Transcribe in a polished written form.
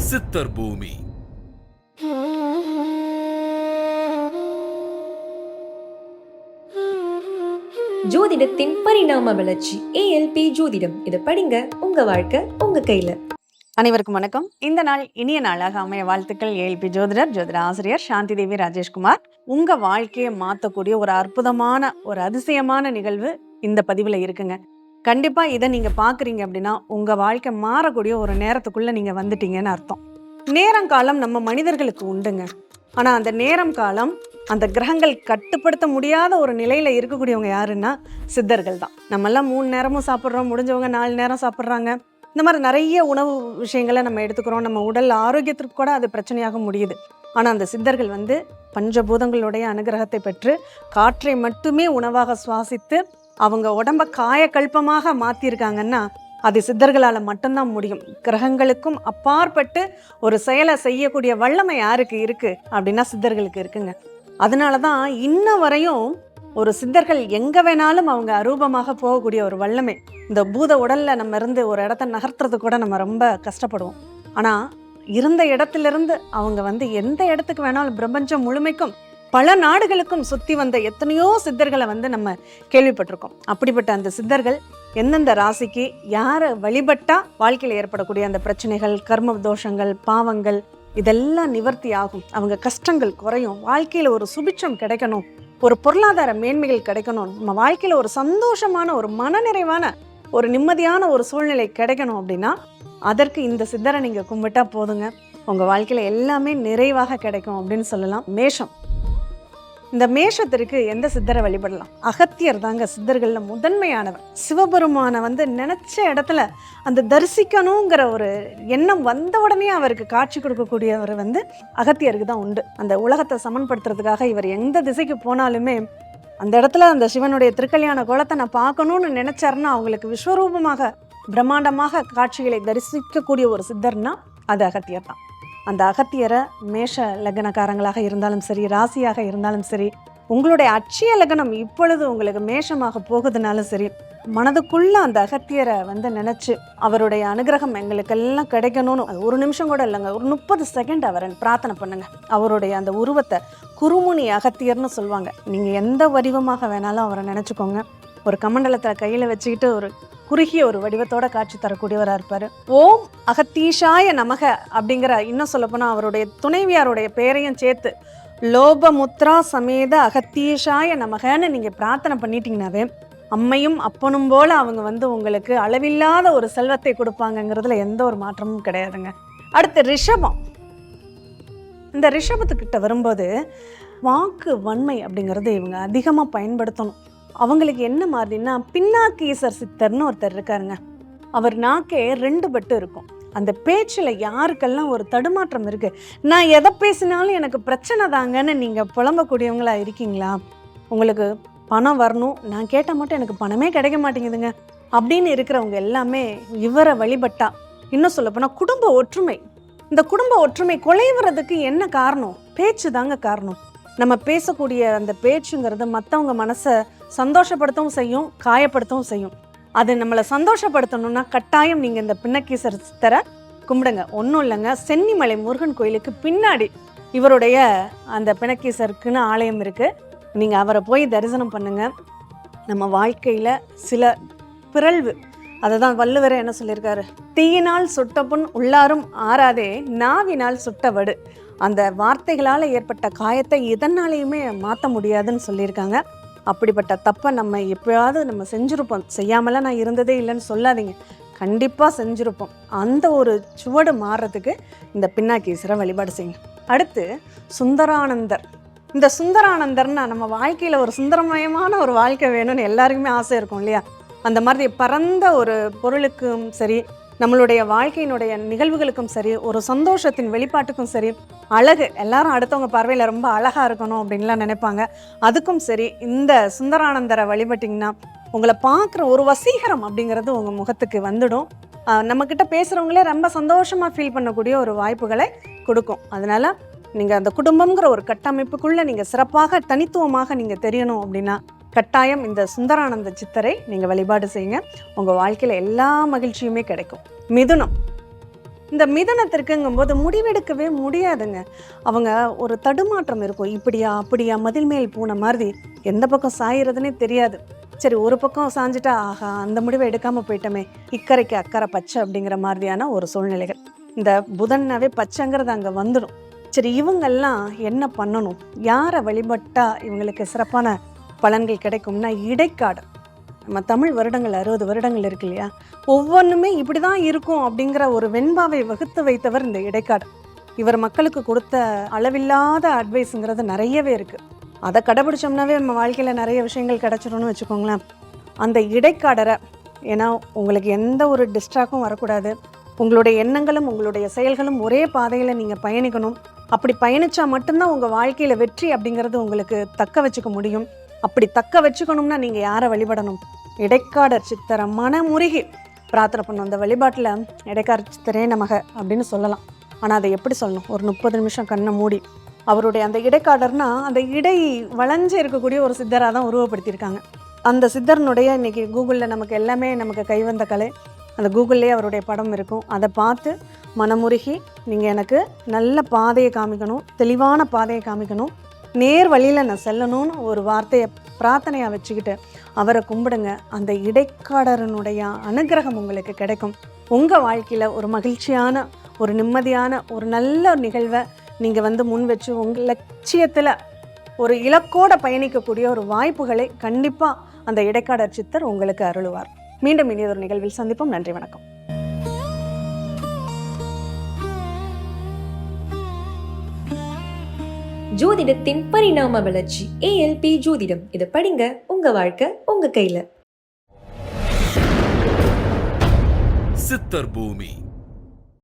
சித்தர் பூமி. ஜோதிடத்தின் பரிணாம வளர்ச்சி ALP ஜோதிடம். இதை படிங்க, உங்க வாழ்க்கை உங்க கையில. அனைவருக்கும் வணக்கம். இந்த நாள் இனிய நாளாக அமைய வாழ்த்துக்கள். ALP ஜோதிட ஆசிரியர் சாந்தி தேவி ராஜேஷ்குமார். உங்க வாழ்க்கையை மாற்றக்கூடிய ஒரு அற்புதமான ஒரு அதிசயமான நிகழ்வு இந்த பதிவில் இருக்குங்க. கண்டிப்பா இதை நீங்க பாக்குறீங்க அப்படின்னா உங்க வாழ்க்கை மாறக்கூடிய ஒரு நேரத்துக்குள்ள நீங்க வந்துட்டீங்கன்னு அர்த்தம். நேரம் காலம் நம்ம மனிதர்களுக்கு உண்டுங்க. ஆனா அந்த நேரம் காலம் அந்த கிரகங்கள் கட்டுப்படுத்த முடியாத ஒரு நிலையில இருக்கக்கூடியவங்க யாருன்னா சித்தர்கள் தான். நம்மெல்லாம் 3 நேரமும் சாப்பிட்றோம், முடிஞ்சவங்க 4 நேரம் சாப்பிட்றாங்க. இந்த மாதிரி நிறைய உணவு விஷயங்களை நம்ம எடுத்துக்கிறோம். நம்ம உடல் ஆரோக்கியத்திற்கு கூட அது பிரச்சனையாக முடியுது. ஆனால் அந்த சித்தர்கள் பஞ்சபூதங்களுடைய அனுகிரகத்தை பெற்று காற்றை மட்டுமே உணவாக சுவாசித்து அவங்க உடம்ப காயக்கல்பமாக மாற்றிருக்காங்கன்னா அது சித்தர்களால் மட்டும்தான் முடியும். கிரகங்களுக்கும் அப்பாற்பட்டு ஒரு செயலை செய்யக்கூடிய வல்லமை யாருக்கு இருக்குது அப்படின்னா சித்தர்களுக்கு இருக்குங்க. அதனால தான் இன்ன வரையும் ஒரு சித்தர்கள் எங்கே வேணாலும் அவங்க அரூபமாக போகக்கூடிய ஒரு வல்லமை. இந்த பூத உடலில் நம்ம இருந்து ஒரு இடத்த நகர்த்துறது கூட நம்ம ரொம்ப கஷ்டப்படுவோம். ஆனால் இருந்த இடத்துலேருந்து அவங்க எந்த இடத்துக்கு வேணாலும் பிரபஞ்சம் முழுமைக்கும் பல நாடுகளுக்கும் சுற்றி வந்த எத்தனையோ சித்தர்களை நம்ம கேள்விப்பட்டிருக்கோம். அப்படிப்பட்ட அந்த சித்தர்கள் எந்தெந்த ராசிக்கு யாரை வழிபட்டால் வாழ்க்கையில் ஏற்படக்கூடிய அந்த பிரச்சனைகள், கர்ம தோஷங்கள், பாவங்கள் இதெல்லாம் நிவர்த்தி ஆகும், அவங்க கஷ்டங்கள் குறையும், வாழ்க்கையில் ஒரு சுபிட்சம் கிடைக்கணும், ஒரு பொருளாதார மேன்மைகள் கிடைக்கணும், நம்ம வாழ்க்கையில் ஒரு சந்தோஷமான ஒரு மனநிறைவான ஒரு நிம்மதியான ஒரு சூழ்நிலை கிடைக்கணும் அப்படின்னா அதற்கு இந்த சித்தரை நீங்கள் கும்பிட்டா போதுங்க. உங்கள் வாழ்க்கையில் எல்லாமே நிறைவாக கிடைக்கும் அப்படின்னு சொல்லலாம். மேஷம். இந்த மேஷத்திற்கு எந்த சித்தரை வழிபடலாம்? அகத்தியர் தாங்க சித்தர்களில் முதன்மையானவர். சிவபெருமானை நினச்ச இடத்துல அந்த தரிசிக்கணுங்கிற ஒரு எண்ணம் வந்த உடனே அவருக்கு காட்சி கொடுக்கக்கூடியவர் அகத்தியருக்கு தான் உண்டு. அந்த உலகத்தை சமன்படுத்துறதுக்காக இவர் எந்த திசைக்கு போனாலுமே அந்த இடத்துல அந்த சிவனுடைய திருக்கல்யாண கோலத்தை நான் பார்க்கணும்னு நினைச்சாருன்னா அவங்களுக்கு விஸ்வரூபமாக பிரம்மாண்டமாக காட்சிகளை தரிசிக்கக்கூடிய ஒரு சித்தர்னா அது அகத்தியர் தான். அந்த அகத்தியரை மேஷ லக்னக்காரங்களாக இருந்தாலும் சரி, ராசியாக இருந்தாலும் சரி, உங்களுடைய அட்சய லக்னம் இப்பொழுது உங்களுக்கு மேஷமாக போகுதுனாலும் சரி, மனதுக்குள்ள அந்த அகத்தியரை நினச்சி அவருடைய அனுகிரகம் எங்களுக்கெல்லாம் கிடைக்கணும்னு அது ஒரு நிமிஷம் கூட இல்லைங்க, ஒரு 30 செகண்ட் அவரை பிரார்த்தனை பண்ணுங்க. அவருடைய அந்த உருவத்தை குருமுனி அகத்தியர்னு சொல்லுவாங்க. நீங்கள் எந்த வடிவமாக வேணாலும் அவரை நினச்சிக்கோங்க. ஒரு கமண்டலத்தில் கையில் வச்சுக்கிட்டு ஒரு குறுகிய ஒரு வடிவத்தோட காட்சி தரக்கூடியவராக இருப்பார். ஓம் அகத்தீஷாய நமக அப்படிங்கிற, இன்னும் சொல்லப்போனால் அவருடைய துணைவியாருடைய பெயரையும் சேர்த்து லோபமுத்ரா சமேத அகத்தீஷாய நமகன்னு நீங்கள் பிரார்த்தனை பண்ணிட்டீங்கன்னாவே அம்மையும் அப்பனும் போல அவங்க உங்களுக்கு அளவில்லாத ஒரு செல்வத்தை கொடுப்பாங்கங்கிறதுல எந்த ஒரு மாற்றமும் கிடையாதுங்க. அடுத்து ரிஷபம். இந்த ரிஷபத்துக்கிட்ட வரும்போது வாக்கு வன்மை அப்படிங்கிறது இவங்க அதிகமாக பயன்படுத்தணும். அவங்களுக்கு என்ன மாதிரின்னா பின்னாக்கீசர் சித்தர்னு ஒருத்தர் இருக்காருங்க. அவர் நாக்கே 2 பட்டு இருக்கும். அந்த பேச்சில் யாருக்கெல்லாம் ஒரு தடுமாற்றம் இருக்குது, நான் எதை பேசினாலும் எனக்கு பிரச்சனை தாங்கன்னு நீங்கள் புலம்பக்கூடியவங்களா இருக்கீங்களா? உங்களுக்கு பணம் வரணும், நான் கேட்டால் மட்டும் எனக்கு பணமே கிடைக்க மாட்டேங்குதுங்க அப்படின்னு இருக்கிறவங்க எல்லாமே இவரை வழிபட்டா, இன்னும் சொல்லப்போனால் குடும்ப ஒற்றுமை. இந்த குடும்ப ஒற்றுமை குலைவறதுக்கு என்ன காரணம்? பேச்சு தாங்க காரணம். நம்ம பேசக்கூடிய அந்த பேச்சுங்கிறது மற்றவங்க மனசை சந்தோஷப்படுத்தவும் செய்யும், காயப்படுத்தவும் செய்யும். அது நம்மளை சந்தோஷப்படுத்தணும்னா கட்டாயம் நீங்கள் இந்த பின்னக்கீசர் சித்தரை கும்பிடுங்க. ஒன்றும் இல்லைங்க, சென்னிமலை முருகன் கோயிலுக்கு பின்னாடி இவருடைய அந்த பின்னக்கீசருக்குன்னு ஆலயம் இருக்குது. நீங்கள் அவரை போய் தரிசனம் பண்ணுங்கள். நம்ம வாழ்க்கையில் சில பிறழ்வு, அதை தான் வள்ளுவரை என்ன சொல்லியிருக்காரு, தீயினால் சுட்ட புண் உள்ளாரும் ஆறாதே, நாவினால் சுட்ட வடு. அந்த வார்த்தைகளால் ஏற்பட்ட காயத்தை இதனாலேயுமே மாற்ற முடியாதுன்னு சொல்லியிருக்காங்க. அப்படிப்பட்ட தப்பை நம்ம எப்போயாவது நம்ம செஞ்சுருப்போம். செய்யாமலாம் நான் இருந்ததே இல்லைன்னு சொல்லாதீங்க, கண்டிப்பாக செஞ்சுருப்போம். அந்த ஒரு சுவடு மாறுறதுக்கு இந்த பின்னாக்கீசரை வழிபாடு செய்யுங்க. அடுத்து சுந்தரானந்தர். இந்த சுந்தரானந்தர்னா நம்ம வாழ்க்கையில் ஒரு சுந்தரமயமான ஒரு வாழ்க்கை வேணும்னு எல்லாருக்குமே ஆசை இருக்கும் இல்லையா? அந்த மாதிரி பரந்த ஒரு பொருளுக்கும் சரி, நம்மளுடைய வாழ்க்கையினுடைய நிகழ்வுகளுக்கும் சரி, ஒரு சந்தோஷத்தின் வெளிப்பாட்டுக்கும் சரி, அழகு, எல்லாரும் அடுத்தவங்க பார்வையில் ரொம்ப அழகாக இருக்கணும் அப்படின்லாம் நினைப்பாங்க. அதுக்கும் சரி இந்த சுந்தரானந்தரை வழிபட்டிங்கன்னா உங்களை பார்க்குற ஒரு வசீகரம் அப்படிங்கிறது உங்கள் முகத்துக்கு வந்துடும். நம்மக்கிட்ட பேசுகிறவங்களே ரொம்ப சந்தோஷமாக ஃபீல் பண்ணக்கூடிய ஒரு வாய்ப்புகளை கொடுக்கும். அதனால் நீங்கள் அந்த குடும்பங்கிற ஒரு கட்டமைப்புக்குள்ளே நீங்கள் சிறப்பாக தனித்துவமாக நீங்கள் தெரியணும் அப்படின்னா கட்டாயம் இந்த சுந்தரானந்த சித்தரை நீங்கள் வழிபாடு செய்யுங்க. உங்கள் வாழ்க்கையில் எல்லா மகிழ்ச்சியுமே கிடைக்கும். மிதுனம். இந்த மிதனத்திற்குங்கும்போது முடிவெடுக்கவே முடியாதுங்க. அவங்க ஒரு தடுமாற்றம் இருக்கும். இப்படியா அப்படியா மதில் மேல் பூனை மாதிரி எந்த பக்கம் சாயிறதுனே தெரியாது. சரி, ஒரு பக்கம் சாஞ்சிட்டா ஆஹா அந்த முடிவை எடுக்காமல் போயிட்டோமே, இக்கரைக்கு அக்கறை பச்சை அப்படிங்கிற மாதிரியான ஒரு சூழ்நிலைகள். இந்த புதன்னாவே பச்சைங்கிறது அங்கே வந்துடும். சரி, இவங்கெல்லாம் என்ன பண்ணணும், யாரை வழிபட்டா இவங்களுக்கு சிறப்பான பலன்கள் கிடைக்கும்னா இடைக்காடர். நம்ம தமிழ் வருடங்கள் 60 வருடங்கள் இருக்கு இல்லையா, ஒவ்வொன்றுமே இப்படி தான் இருக்கும் அப்படிங்கிற ஒரு வெண்பாவை வகுத்து வைத்தவர் இந்த இடைக்காடர். இவர் மக்களுக்கு கொடுத்த அளவில்லாத அட்வைஸுங்கிறது நிறையவே இருக்குது. அதை கடைபிடிச்சோம்னாவே நம்ம வாழ்க்கையில் நிறைய விஷயங்கள் கிடச்சிரும்னு வச்சுக்கோங்களேன். அந்த இடைக்காடரை, ஏன்னா உங்களுக்கு எந்த ஒரு டிஸ்ட்ராக்டும் வரக்கூடாது, உங்களுடைய எண்ணங்களும் உங்களுடைய செயல்களும் ஒரே பாதையில் நீங்கள் பயணிக்கணும். அப்படி பயணித்தா மட்டும்தான் உங்கள் வாழ்க்கையில் வெற்றி அப்படிங்கிறது உங்களுக்கு தக்க வச்சுக்க முடியும். அப்படி தக்க வச்சுக்கணும்னா நீங்கள் யாரை வழிபடணும்? இடைக்காடர் சித்தரை மனமுருகி பிரார்த்தனை பண்ணணும். அந்த வழிபாட்டில் இடைக்காடர் சித்தரே நமக அப்படின்னு சொல்லலாம். ஆனால் அதை எப்படி சொல்லணும்? ஒரு 30 நிமிஷம் கண்ணை மூடி அவருடைய அந்த இடைக்காடர்னா அந்த இடை வளைஞ்சு இருக்கக்கூடிய ஒரு சித்தராக தான் உருவப்படுத்தியிருக்காங்க. அந்த சித்தர்னுடைய இன்றைக்கி கூகுளில் நமக்கு எல்லாமே நமக்கு கைவந்த கலை, அந்த கூகுள்லேயே அவருடைய படம் இருக்கும். அதை பார்த்து மனமுருகி நீங்கள் எனக்கு நல்ல பாதையை காமிக்கணும், தெளிவான பாதையை காமிக்கணும், நேர் வழியில் நான் செல்லணும்னு ஒரு வார்த்தையை பிரார்த்தனையாக வச்சுக்கிட்டு அவரை கும்பிடுங்க. அந்த இடைக்காடரனுடைய அனுகிரகம் உங்களுக்கு கிடைக்கும். உங்கள் வாழ்க்கையில் ஒரு மகிழ்ச்சியான, ஒரு நிம்மதியான, ஒரு நல்ல நிகழ்வை நீங்கள் முன் வச்சு உங்கள் லட்சியத்தில் ஒரு இலக்கோட பயணிக்கக்கூடிய ஒரு வாய்ப்புகளை கண்டிப்பாக அந்த இடைக்காடர் சித்தர் உங்களுக்கு அருளுவார். மீண்டும் இனியொரு நிகழ்வில் சந்திப்போம். நன்றி, வணக்கம். ஜோதிடத்தின் பரிணாம வளர்ச்சி ALP ஜோதிடம். இதை படிங்க, உங்க வாழ்க்கை உங்க கையில. சித்தர் பூமி.